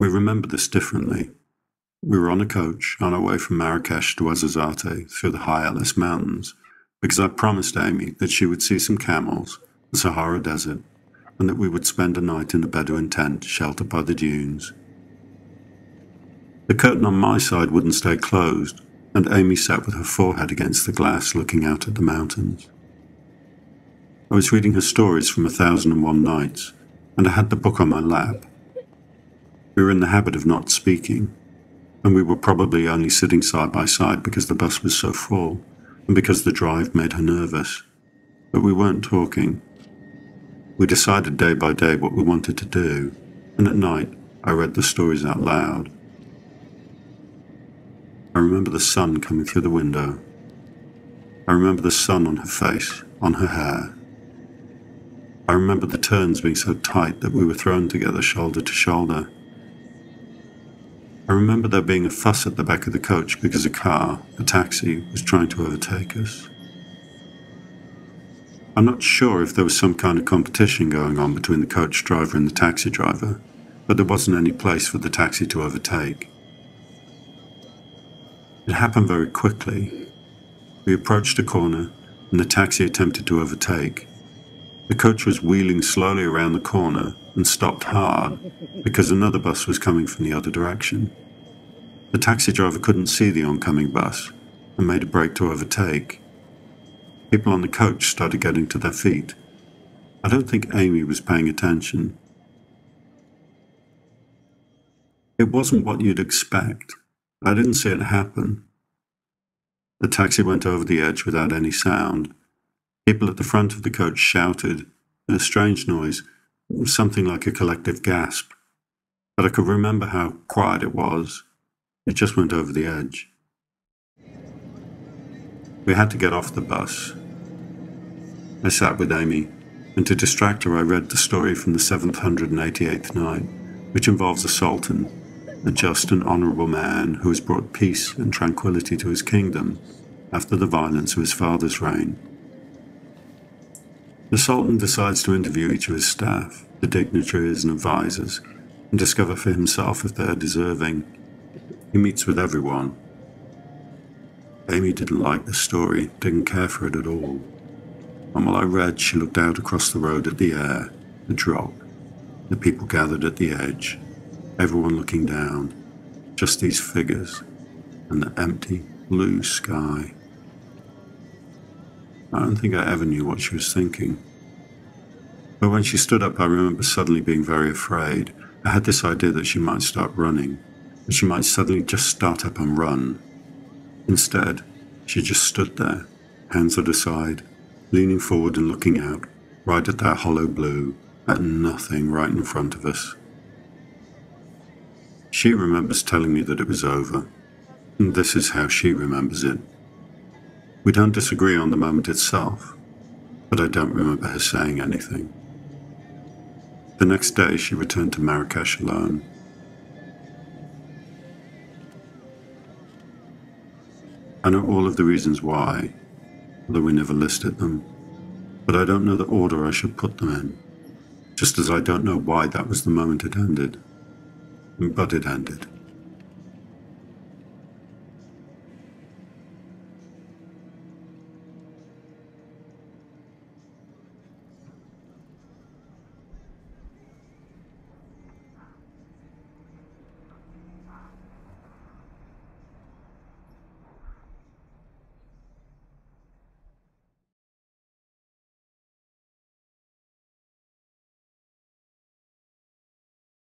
We remember this differently. We were on a coach on our way from Marrakesh to Ouarzazate through the high Atlas Mountains because I promised Amy that she would see some camels, the Sahara Desert, and that we would spend a night in a Bedouin tent sheltered by the dunes. The curtain on my side wouldn't stay closed, and Amy sat with her forehead against the glass looking out at the mountains. I was reading her stories from 1001 Nights, and I had the book on my lap. We were in the habit of not speaking, and we were probably only sitting side by side because the bus was so full, and because the drive made her nervous. But we weren't talking. We decided day by day what we wanted to do, and at night I read the stories out loud. I remember the sun coming through the window. I remember the sun on her face, on her hair. I remember the turns being so tight that we were thrown together shoulder to shoulder. I remember there being a fuss at the back of the coach because a taxi, was trying to overtake us. I'm not sure if there was some kind of competition going on between the coach driver and the taxi driver, but there wasn't any place for the taxi to overtake. It happened very quickly. We approached a corner, and the taxi attempted to overtake. The coach was wheeling slowly around the corner and stopped hard because another bus was coming from the other direction. The taxi driver couldn't see the oncoming bus and made a break to overtake. People on the coach started getting to their feet. I don't think Amy was paying attention. It wasn't what you'd expect. I didn't see it happen. The taxi went over the edge without any sound. People at the front of the coach shouted, in a strange noise, something like a collective gasp. But I could remember how quiet it was. It just went over the edge. We had to get off the bus. I sat with Amy, and to distract her I read the story from the 788th night, which involves a sultan, a just and honourable man who has brought peace and tranquility to his kingdom after the violence of his father's reign. The Sultan decides to interview each of his staff, the dignitaries and advisors, and discover for himself if they are deserving. He meets with everyone. Amy didn't like the story, didn't care for it at all. And while I read, she looked out across the road at the air, the drop, the people gathered at the edge, everyone looking down, just these figures, and the empty, blue sky. I don't think I ever knew what she was thinking. But when she stood up, I remember suddenly being very afraid. I had this idea that she might start running, that she might suddenly just start up and run. Instead, she just stood there, hands at her side, leaning forward and looking out, right at that hollow blue, at nothing right in front of us. She remembers telling me that it was over, and this is how she remembers it. We don't disagree on the moment itself, but I don't remember her saying anything. The next day she returned to Marrakesh alone. I know all of the reasons why, although we never listed them, but I don't know the order I should put them in, just as I don't know why that was the moment it ended. But it ended.